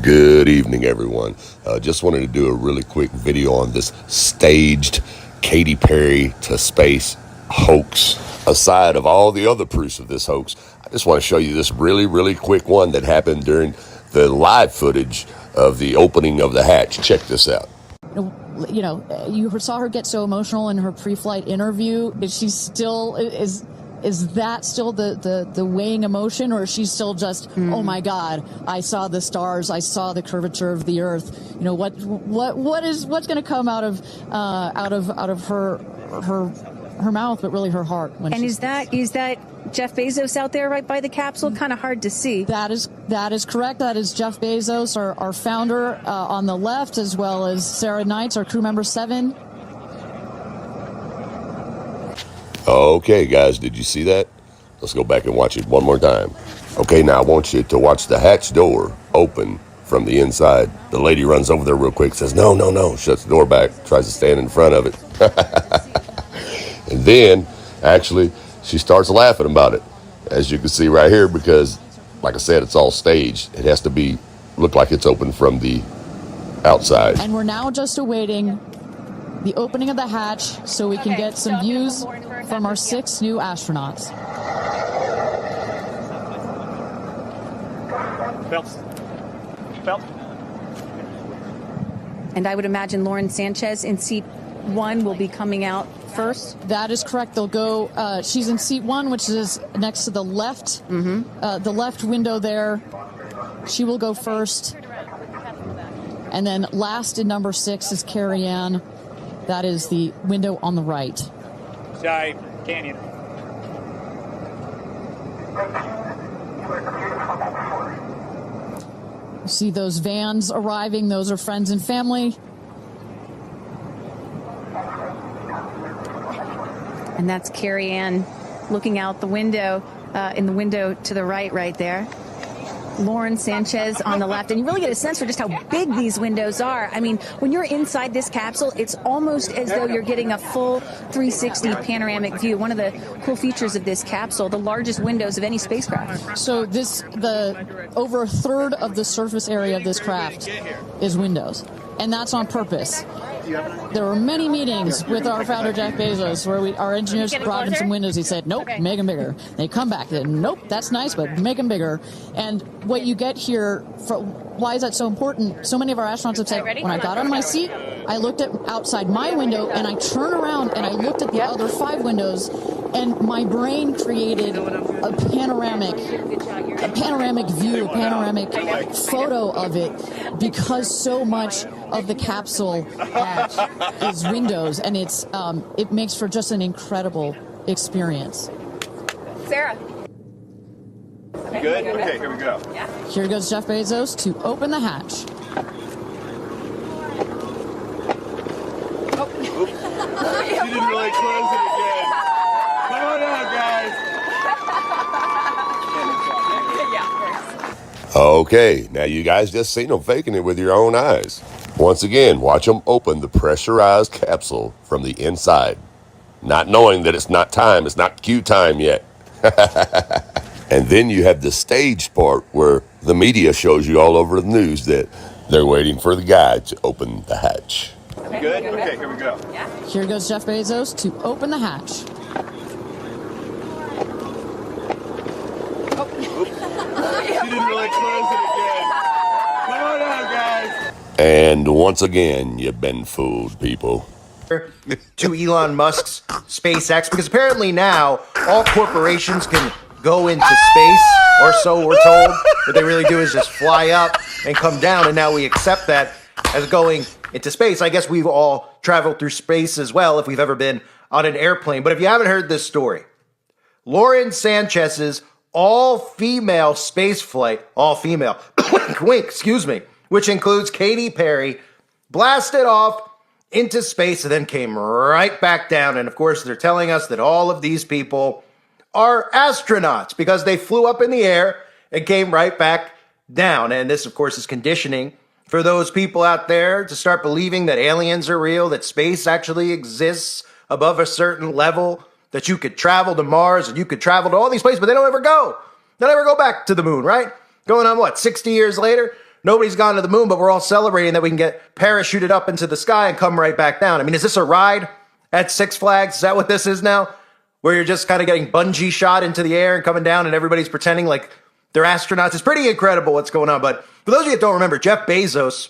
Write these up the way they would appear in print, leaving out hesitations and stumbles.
Good evening, everyone. Just wanted to do a really quick video on this staged Katy Perry to space hoax. Aside of all the other proofs of this hoax, I just want to show you this really quick one that happened during the live footage of the opening of the hatch. Check this out. You saw her get so emotional in her pre-flight interview. Is that still the weighing emotion, or is she still just, oh my God, I saw the stars, I saw the curvature of the Earth? You know, what's going to come out of her mouth, but really her heart? Is that Jeff Bezos out there right by the capsule? Kind of hard to see. That is correct. That is Jeff Bezos, our founder, on the left, as well as Sarah Knights, our crew member 7. Okay, guys, did you see that? Let's go back and watch it one more time. Okay, now I want you to watch the hatch door open from the inside. The lady runs over there real quick, says, no, shuts the door back, tries to stand in front of it. And then, actually, she starts laughing about it, as you can see right here, because, like I said, it's all staged. It has to look like it's open from the outside. And we're now just awaiting the opening of the hatch so we can get some views from our 6 new astronauts. Phelps. And I would imagine Lauren Sanchez in seat 1 will be coming out first. That is correct. They'll go. She's in seat 1, which is next to the left. The left window there. She will go first. And then last in number 6 is Carrie Ann. That is the window on the right. Side Canyon. You see those vans arriving. Those are friends and family. And that's Carrie Ann looking out the window, in the window to the right there. Lauren Sanchez on the left. And you really get a sense for just how big these windows are. I mean, when you're inside this capsule, it's almost as though you're getting a full 360 panoramic view. One of the cool features of this capsule, the largest windows of any spacecraft. So over a third of the surface area of this craft is windows. And that's on purpose. There were many meetings with our founder, Jeff Bezos, where our engineers brought him some windows. He said, nope, make them bigger. They come back, they said, nope, that's nice, but make them bigger. And what you get here, why is that so important? So many of our astronauts have said, when I got on my seat, I looked at outside my window, and I turned around, and I looked at the other 5 windows, and my brain created a panoramic view, a panoramic photo of it, because so much of the capsule is windows, and it makes for just an incredible experience. Sarah. Good? Okay, here we go. Here goes Jeff Bezos to open the hatch. She didn't really close it again. Come on out, guys. Okay, now you guys just seen them faking it with your own eyes. Once again, watch them open the pressurized capsule from the inside, not knowing that it's not cue time yet. And then you have the staged part where the media shows you all over the news that they're waiting for the guy to open the hatch. Good? Okay, here we go. Here goes Jeff Bezos to open the hatch. She didn't really close it again. Come on out, guys. And once again, you've been fooled, people. To Elon Musk's SpaceX, because apparently now all corporations can go into space, or so we're told. What they really do is just fly up and come down, and now we accept that as going into space. I guess we've all traveled through space as well if we've ever been on an airplane. But if you haven't heard this story, Lauren Sanchez's all-female space flight, all-female, wink, excuse me, which includes Katy Perry, blasted off into space and then came right back down. And of course, they're telling us that all of these people are astronauts because they flew up in the air and came right back down. And this, of course, is conditioning for those people out there to start believing that aliens are real, that space actually exists above a certain level, that you could travel to Mars and you could travel to all these places, but they don't ever go. They don't ever go back to the moon, right? Going on, 60 years later? Nobody's gone to the moon, but we're all celebrating that we can get parachuted up into the sky and come right back down. I mean, is this a ride at Six Flags? Is that what this is now? Where you're just kind of getting bungee shot into the air and coming down and everybody's pretending like they're astronauts. It's pretty incredible what's going on. But for those of you that don't remember, Jeff Bezos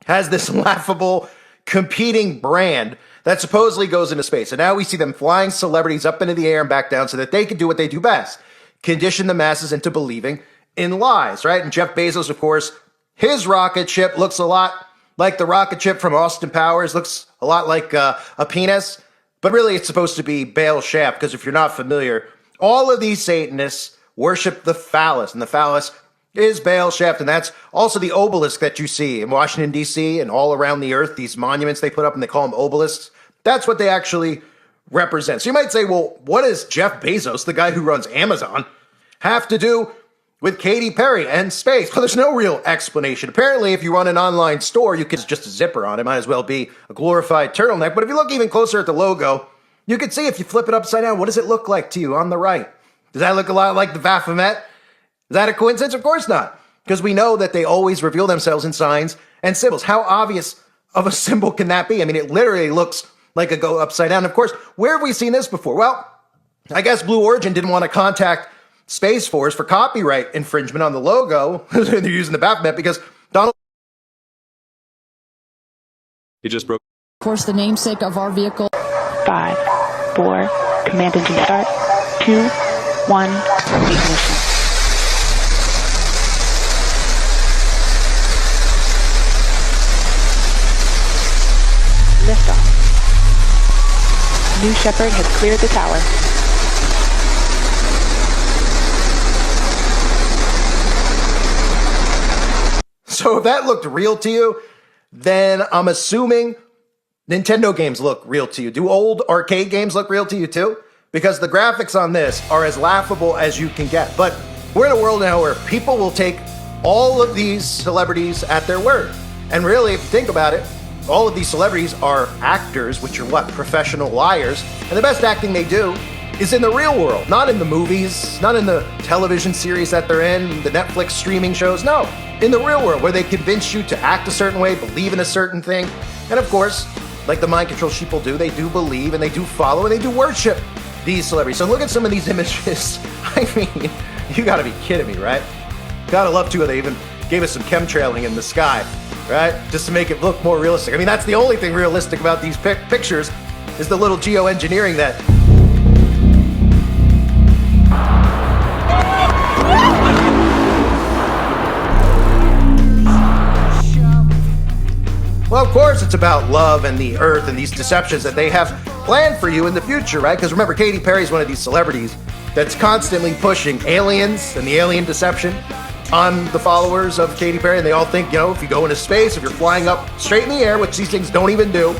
has this laughable competing brand that supposedly goes into space. And now we see them flying celebrities up into the air and back down so that they can do what they do best, condition the masses into believing in lies, right? And Jeff Bezos, of course, his rocket ship looks a lot like the rocket ship from Austin Powers, looks a lot like a penis, but really it's supposed to be Baal shaft, because if you're not familiar, all of these Satanists worship the phallus, and the phallus is Baal shaft, and that's also the obelisk that you see in Washington, D.C., and all around the earth, these monuments they put up, and they call them obelisks. That's what they actually represent. So you might say, well, what does Jeff Bezos, the guy who runs Amazon, have to do with Katy Perry and space? Well, there's no real explanation. Apparently, if you run an online store, you can just a zipper on it. Might as well be a glorified turtleneck. But if you look even closer at the logo, you can see if you flip it upside down, what does it look like to you on the right? Does that look a lot like the Baphomet? Is that a coincidence? Of course not. Because we know that they always reveal themselves in signs and symbols. How obvious of a symbol can that be? I mean, it literally looks like a go upside down. Of course, where have we seen this before? Well, I guess Blue Origin didn't want to contact Space Force for copyright infringement on the logo. They're using the Baphomet because Donald... He just broke. Of course, the namesake of our vehicle. 5, 4, command engine start, 2, 1, ignition. Liftoff. New Shepard has cleared the tower. So if that looked real to you, then I'm assuming Nintendo games look real to you. Do old arcade games look real to you too? Because the graphics on this are as laughable as you can get. But we're in a world now where people will take all of these celebrities at their word. And really, if you think about it, all of these celebrities are actors, which are what? Professional liars. And the best acting they do is in the real world, not in the movies, not in the television series that they're in, the Netflix streaming shows. No, in the real world, where they convince you to act a certain way, believe in a certain thing. And of course, like the mind control sheeple do, they do believe and they do follow and they do worship these celebrities. So look at some of these images. I mean, you gotta be kidding me, right? Gotta love to, they even gave us some chemtrailing in the sky, right? Just to make it look more realistic. I mean, that's the only thing realistic about these pictures is the little geoengineering that... Well, of course, it's about love and the earth and these deceptions that they have planned for you in the future, right? Because remember, Katy Perry is one of these celebrities that's constantly pushing aliens and the alien deception on the followers of Katy Perry. And they all think, you know, if you go into space, if you're flying up straight in the air, which these things don't even do,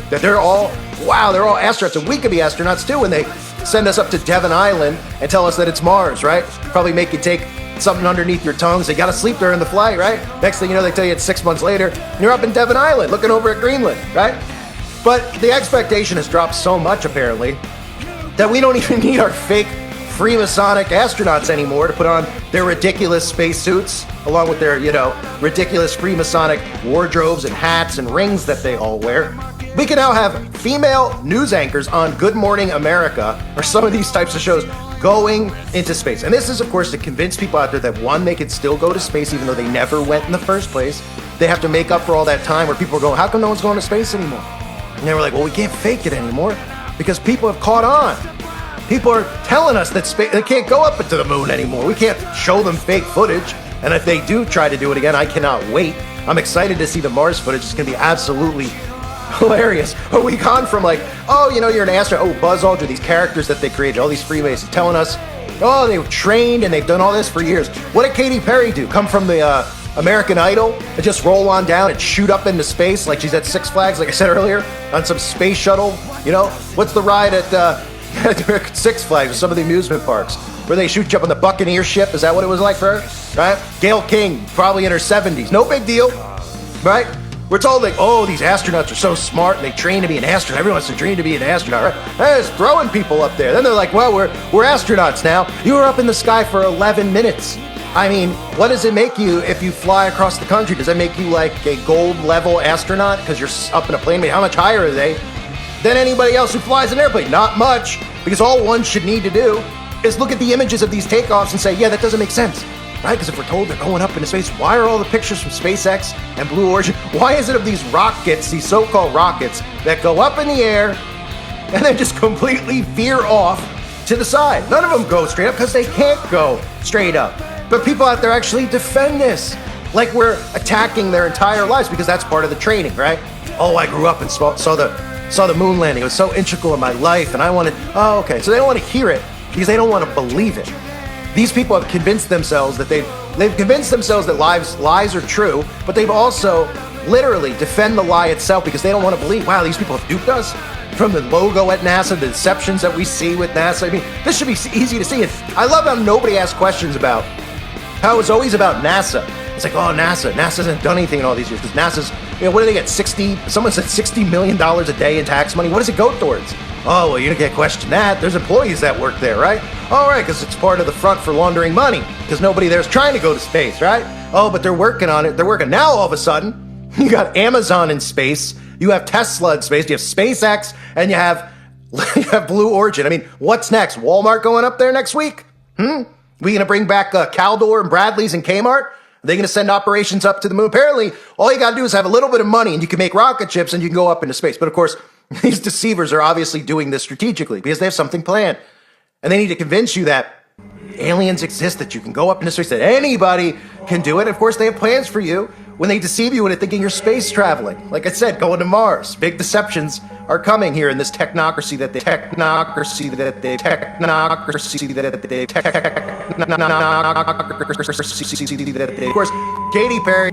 that they're all, wow, they're all astronauts. And we could be astronauts too when they send us up to Devon Island and tell us that it's Mars, right? Probably make you take something underneath your tongue, so you gotta sleep during the flight, right? Next thing you know, they tell you it's 6 months later, and you're up in Devon Island looking over at Greenland, right? But the expectation has dropped so much, apparently, that we don't even need our fake Freemasonic astronauts anymore to put on their ridiculous spacesuits, along with their, you know, ridiculous Freemasonic wardrobes and hats and rings that they all wear. We can now have female news anchors on Good Morning America, or some of these types of shows, going into space. And this is, of course, to convince people out there that, one, they could still go to space even though they never went in the first place. They have to make up for all that time where people are going, how come no one's going to space anymore? And they were like, well, we can't fake it anymore because people have caught on. People are telling us that they can't go up to the moon anymore. We can't show them fake footage. And if they do try to do it again, I cannot wait. I'm excited to see the Mars footage. It's going to be absolutely hilarious. Are we gone from like, oh, you know, you're an astronaut. Oh, Buzz Aldrin, these characters that they created, all these Freemasons telling us, oh, they were trained and they've done all this for years. What did Katy Perry do? Come from the American Idol and just roll on down and shoot up into space like she's at Six Flags, like I said earlier, on some space shuttle? You know, what's the ride at Six Flags or some of the amusement parks where they shoot you up on the Buccaneer ship? Is that what it was like for her? Right? Gail King, probably in her 70s. No big deal, right? We're told like, oh, these astronauts are so smart and they train to be an astronaut. Everyone wants to dream to be an astronaut, right? They're just throwing people up there. Then they're like, well, we're astronauts now. You were up in the sky for 11 minutes. I mean, what does it make you if you fly across the country? Does that make you like a gold level astronaut because you're up in a plane? I mean, how much higher are they than anybody else who flies an airplane? Not much, because all one should need to do is look at the images of these takeoffs and say, yeah, that doesn't make sense, right? Because if we're told they're going up into space, why are all the pictures from SpaceX and Blue Origin? Why is it of these rockets, these so-called rockets, that go up in the air and then just completely veer off to the side? None of them go straight up because they can't go straight up. But people out there actually defend this like we're attacking their entire lives, because that's part of the training, right? Oh, I grew up and saw the moon landing. It was so integral in my life, and I wanted. Oh, okay. So they don't want to hear it because they don't want to believe it. These people have convinced themselves that they've convinced themselves that lies are true, but they've also literally defend the lie itself because they don't want to believe. Wow, these people have duped us. From the logo at NASA, the deceptions that we see with NASA. I mean, this should be easy to see. I love how nobody asks questions about how it's always about NASA. It's like, oh, NASA hasn't done anything in all these years because NASA's, what do they get? Someone said $60 million a day in tax money. What does it go towards? Oh, well, you don't get questioned that. There's employees that work there, right? All right, because it's part of the front for laundering money because nobody there's trying to go to space, right? Oh, but they're working on it. They're working. Now, all of a sudden, you got Amazon in space. You have Tesla in space. You have SpaceX, and you have Blue Origin. I mean, what's next? Walmart going up there next week? We going to bring back Caldor and Bradley's and Kmart? Are they going to send operations up to the moon? Apparently, all you got to do is have a little bit of money and you can make rocket ships and you can go up into space. But of course, these deceivers are obviously doing this strategically because they have something planned. And they need to convince you that aliens exist, that you can go up into space, that anybody can do it. Of course, they have plans for you when they deceive you into thinking you're space traveling. Like I said, going to Mars. Big deceptions are coming here in this technocracy that they of course, Katy Perry